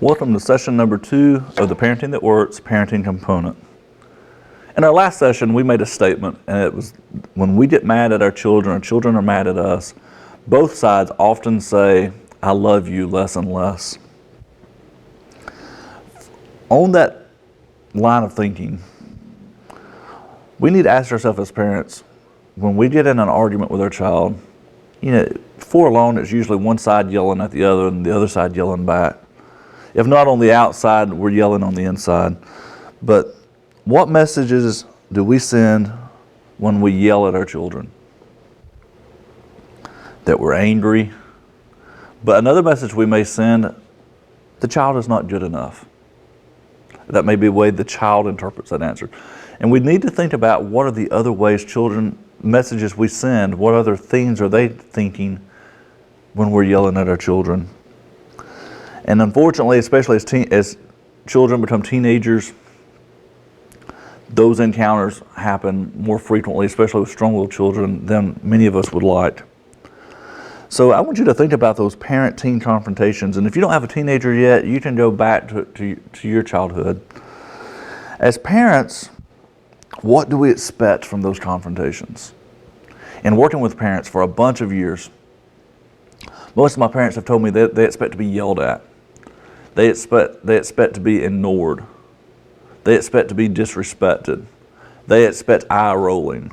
Welcome to session number 2 of the Parenting That Works parenting component. In our last session, we made a statement, and it was when we get mad at our children are mad at us, both sides often say, "I love you" less and less. On that line of thinking, we need to ask ourselves as parents, when we get in an argument with our child, before long, it's usually one side yelling at the other and the other side yelling back. If not on the outside, we're yelling on the inside. But what messages do we send when we yell at our children? That we're angry. But another message we may send, the child is not good enough. That may be the way the child interprets that answer. And we need to think about what are the other ways messages we send, what other things are they thinking when we're yelling at our children. And unfortunately, especially as children become teenagers, those encounters happen more frequently, especially with strong-willed children, than many of us would like. So I want you to think about those parent-teen confrontations. And if you don't have a teenager yet, you can go back to your childhood. As parents, what do we expect from those confrontations? In working with parents for a bunch of years, most of my parents have told me that they expect to be yelled at. They expect to be ignored. They expect to be disrespected. They expect eye rolling.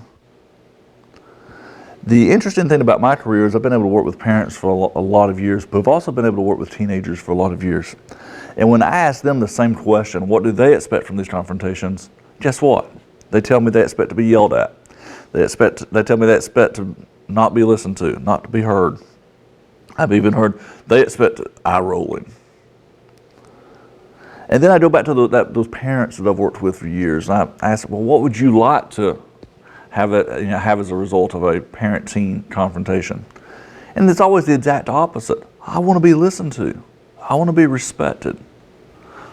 The interesting thing about my career is I've been able to work with parents for a lot of years, but I've also been able to work with teenagers for a lot of years. And when I ask them the same question, what do they expect from these confrontations? Guess what? They tell me they expect to be yelled at. They tell me they expect to not be listened to, not to be heard. I've even heard they expect eye rolling. And then I go back to those parents that I've worked with for years, and I ask, well, what would you like to have as a result of a parent-teen confrontation? And it's always the exact opposite. I want to be listened to. I want to be respected.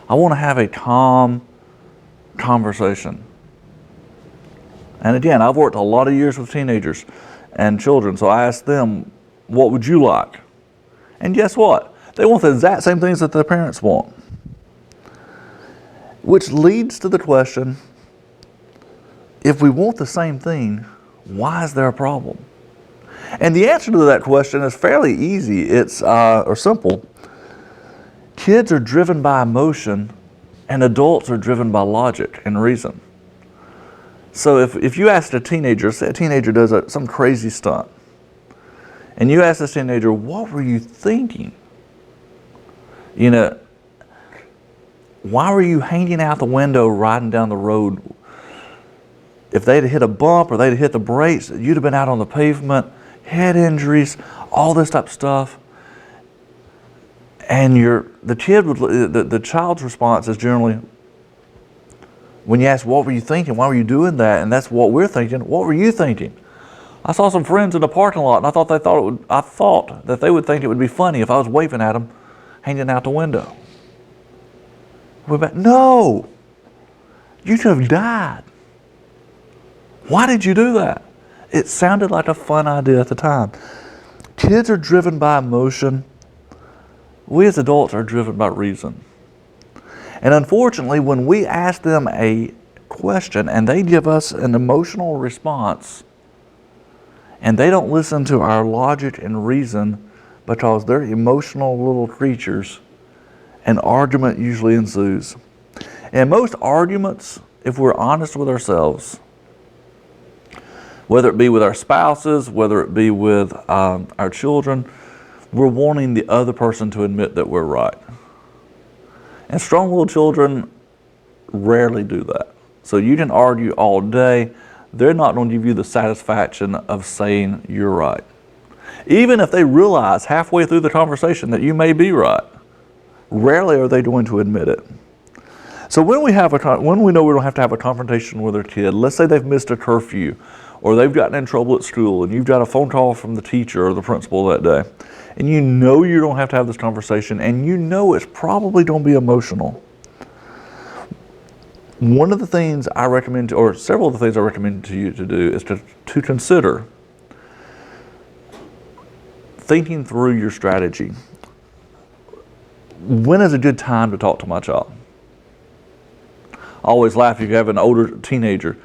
I want to have a calm conversation. And again, I've worked a lot of years with teenagers and children, so I ask them, what would you like? And guess what? They want the exact same things that their parents want. Which leads to the question, if we want the same thing, why is there a problem? And the answer to that question is fairly easy, or simple. Kids are driven by emotion, and adults are driven by logic and reason. So if you asked a teenager, say a teenager does some crazy stunt, and you ask this teenager, what were you thinking? Why were you hanging out the window riding down the road? If they'd hit a bump or they'd hit the brakes, you'd have been out on the pavement, head injuries, all this type of stuff. And the child's response is generally, when you ask, what were you thinking? Why were you doing that? And that's what we're thinking. What were you thinking? I saw some friends in the parking lot, and I thought that they would think it would be funny if I was waving at them, hanging out the window. No, you could have died. Why did you do that? It sounded like a fun idea at the time. Kids are driven by emotion. We as adults are driven by reason. And unfortunately, when we ask them a question and they give us an emotional response, and they don't listen to our logic and reason because they're emotional little creatures, an argument usually ensues. And most arguments, if we're honest with ourselves, whether it be with our spouses, whether it be with our children, we're wanting the other person to admit that we're right. And strong-willed children rarely do that. So you can argue all day, they're not going to give you the satisfaction of saying you're right. Even if they realize halfway through the conversation that you may be right, rarely are they going to admit it. So when we know we don't have to have a confrontation with our kid, let's say they've missed a curfew, or they've gotten in trouble at school, and you've got a phone call from the teacher or the principal that day, and you know you don't have to have this conversation, and you know it's probably going to be emotional. One of the things I recommend, or several of the things I recommend to you to do, is to consider thinking through your strategy. When is a good time to talk to my child? I always laugh if you have an older teenager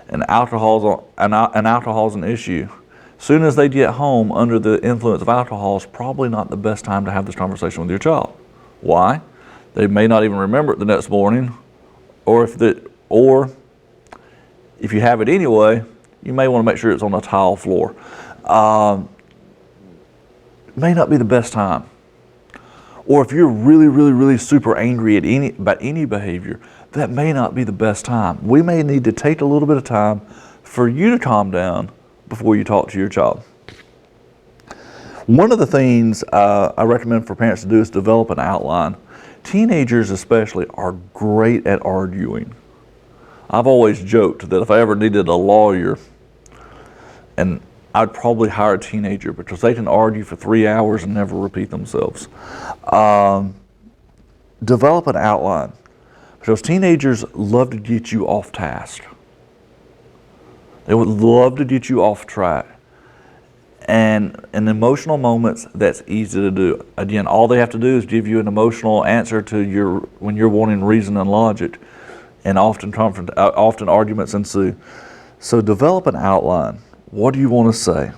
and alcohol's an issue. As soon as they get home under the influence of alcohol, it's probably not the best time to have this conversation with your child. Why? They may not even remember it the next morning, or if you have it anyway, you may want to make sure it's on a tile floor. May not be the best time. Or if you're really, really, really super angry about any behavior, that may not be the best time. We may need to take a little bit of time for you to calm down before you talk to your child. One of the things I recommend for parents to do is develop an outline. Teenagers especially are great at arguing. I've always joked that if I ever needed a lawyer, and I'd probably hire a teenager because they can argue for 3 hours and never repeat themselves. Develop an outline, because teenagers love to get you off task. They would love to get you off track. And in emotional moments, that's easy to do. Again, all they have to do is give you an emotional answer to when you're wanting reason and logic, and often arguments ensue. So develop an outline. What do you want to say?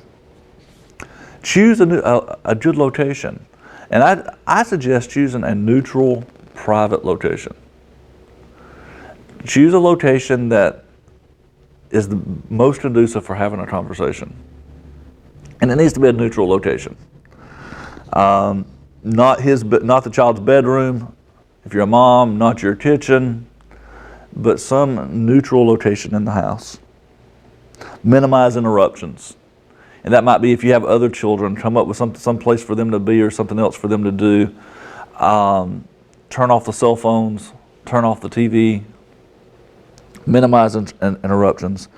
Choose a good location. And I suggest choosing a neutral, private location. Choose a location that is the most conducive for having a conversation. And it needs to be a neutral location. Not the child's bedroom, if you're a mom, not your kitchen, but some neutral location in the house. Minimize interruptions. And that might be if you have other children, come up with some place for them to be or something else for them to do. Turn off the cell phones, turn off the TV, minimize interruptions.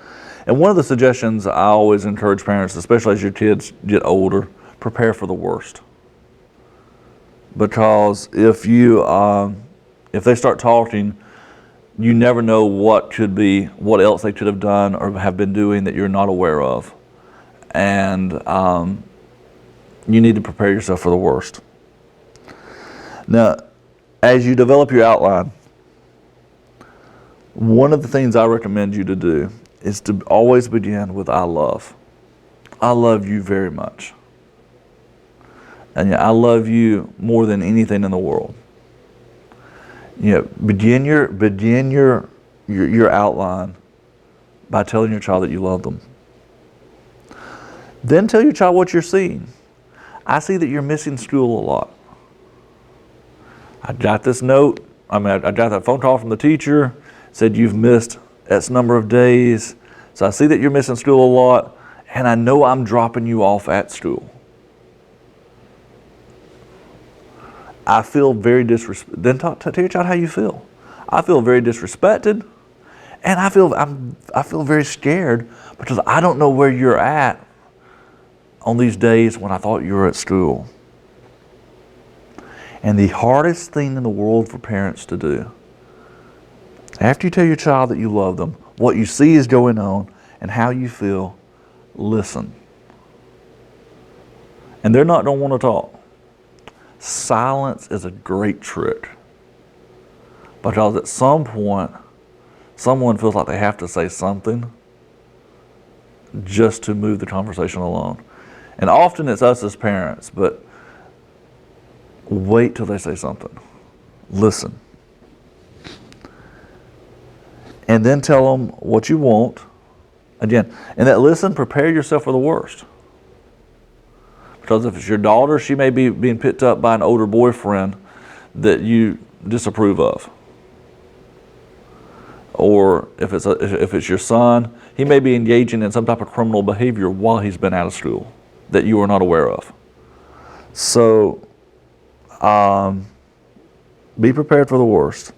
And one of the suggestions I always encourage parents, especially as your kids get older, prepare for the worst. Because if they start talking, you never know what else they could have done or have been doing that you're not aware of. And you need to prepare yourself for the worst. Now, as you develop your outline, one of the things I recommend you to do is to always begin with I love. I love you very much. And I love you more than anything in the world. Begin your outline by telling your child that you love them. Then tell your child what you're seeing. I see that you're missing school a lot. I got this note. I got that phone call from the teacher. Said you've missed X number of days. So I see that you're missing school a lot, and I know I'm dropping you off at school. I feel very disrespected. Then tell your child how you feel. I feel very disrespected, and I feel very scared because I don't know where you're at on these days when I thought you were at school. And the hardest thing in the world for parents to do, after you tell your child that you love them, what you see is going on and how you feel, listen. And they're not going to want to talk. Silence is a great trick, because at some point, someone feels like they have to say something just to move the conversation along. And often it's us as parents, but wait till they say something. Listen. And then tell them what you want. Again, and that listen, prepare yourself for the worst. Because if it's your daughter, she may be being picked up by an older boyfriend that you disapprove of. Or if it's your son, he may be engaging in some type of criminal behavior while he's been out of school that you are not aware of. So be prepared for the worst.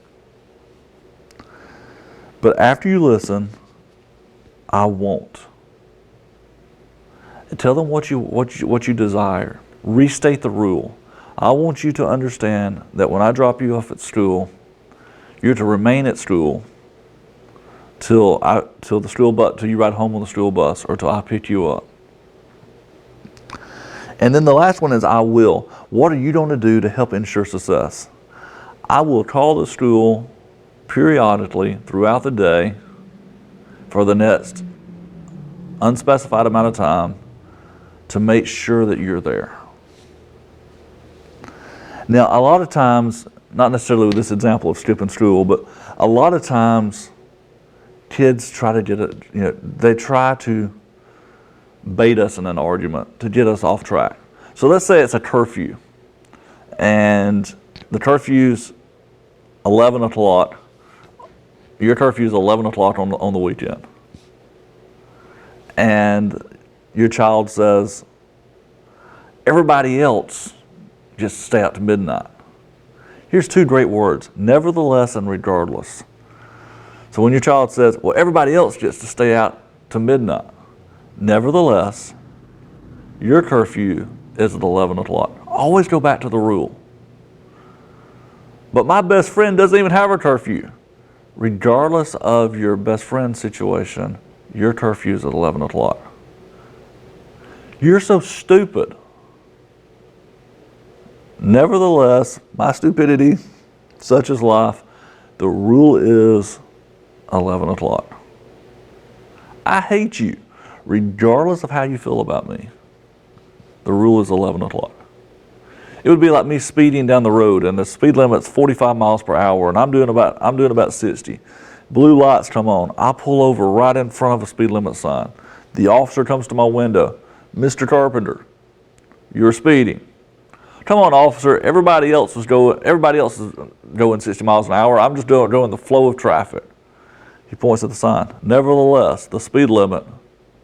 But after you listen, I won't. Tell them what you desire. Restate the rule. I want you to understand that when I drop you off at school, you're to remain at school till you ride home on the school bus, or till I pick you up. And then the last one is I will. What are you going to do to help ensure success? I will call the school periodically throughout the day for the next unspecified amount of time to make sure that you're there. Now, a lot of times, not necessarily with this example of skipping school, but a lot of times kids try to get it, they try to bait us in an argument to get us off track. So let's say it's a curfew, and the curfew's 11 o'clock. Your curfew's 11 o'clock on the weekend. And your child says, everybody else just stay out to midnight. Here's two great words, nevertheless and regardless. So when your child says, well, everybody else gets to stay out to midnight, nevertheless, your curfew is at 11 o'clock. Always go back to the rule. But my best friend doesn't even have a curfew. Regardless of your best friend situation, your curfew is at 11 o'clock. You're so stupid. Nevertheless, my stupidity, such is life, the rule is 11 o'clock. I hate you, regardless of how you feel about me. The rule is 11 o'clock. It would be like me speeding down the road and the speed limit's 45 miles per hour and I'm doing about 60. Blue lights come on. I pull over right in front of a speed limit sign. The officer comes to my window. Mr. Carpenter, you're speeding. Come on, officer. Everybody else is going 60 miles an hour. I'm just doing the flow of traffic. He points at the sign. Nevertheless, the speed limit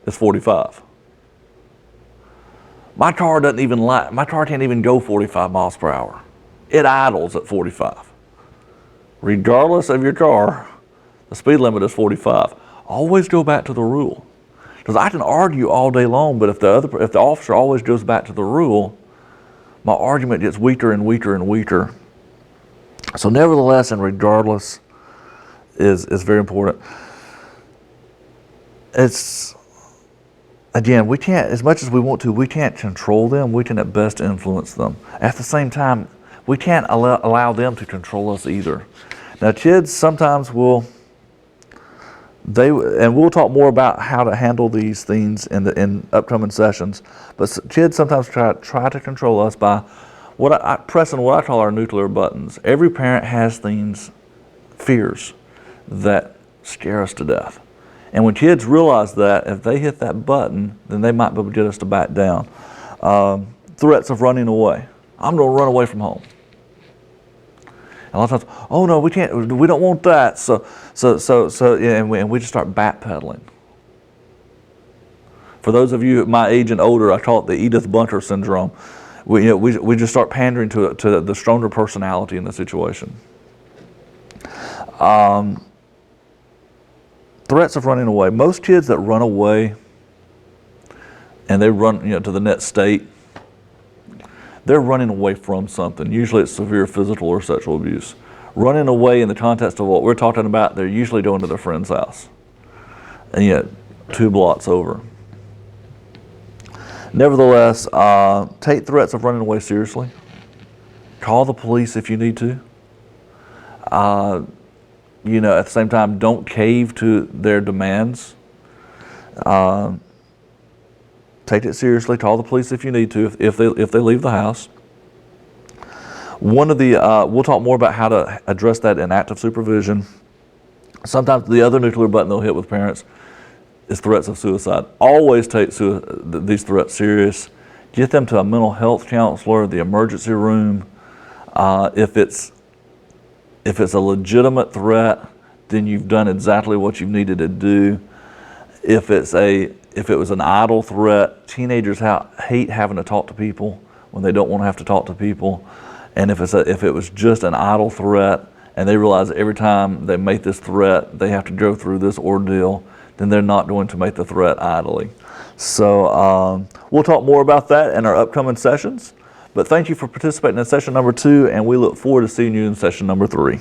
is 45. My car can't even go 45 miles per hour. It idles at 45. Regardless of your car, the speed limit is 45. Always go back to the rule. Because I can argue all day long, but if the officer always goes back to the rule, my argument gets weaker and weaker and weaker. So nevertheless and regardless is very important. Again, we can't, as much as we want to, we can't control them. We can at best influence them. At the same time, we can't allow them to control us either. Now, kids sometimes we'll talk more about how to handle these things in upcoming sessions. But kids sometimes try to control us by pressing what I call our nuclear buttons. Every parent has fears that scare us to death. And when kids realize that, if they hit that button, then they might be able to get us to back down. Threats of running away. I'm going to run away from home. And a lot of times, oh no, we can't. We don't want that. And we just start backpedaling. For those of you my age and older, I call it the Edith Bunker syndrome. We just start pandering to the stronger personality in the situation. Threats of running away. Most kids that run away and they run to the next state, they're running away from something. Usually it's severe physical or sexual abuse. Running away in the context of what we're talking about, they're usually going to their friend's house. And yet, 2 blocks over. Nevertheless, take threats of running away seriously. Call the police if you need to. At the same time, don't cave to their demands. Take it seriously. Call the police if you need to, if they leave the house. We'll talk more about how to address that in active supervision. Sometimes the other nuclear button they'll hit with parents is threats of suicide. Always take these threats serious. Get them to a mental health counselor, the emergency room. If it's a legitimate threat, then you've done exactly what you needed to do. If it was an idle threat, teenagers hate having to talk to people when they don't want to have to talk to people. And if it was just an idle threat, and they realize that every time they make this threat, they have to go through this ordeal, then they're not going to make the threat idly. So we'll talk more about that in our upcoming sessions. But thank you for participating in session number 2, and we look forward to seeing you in session number 3.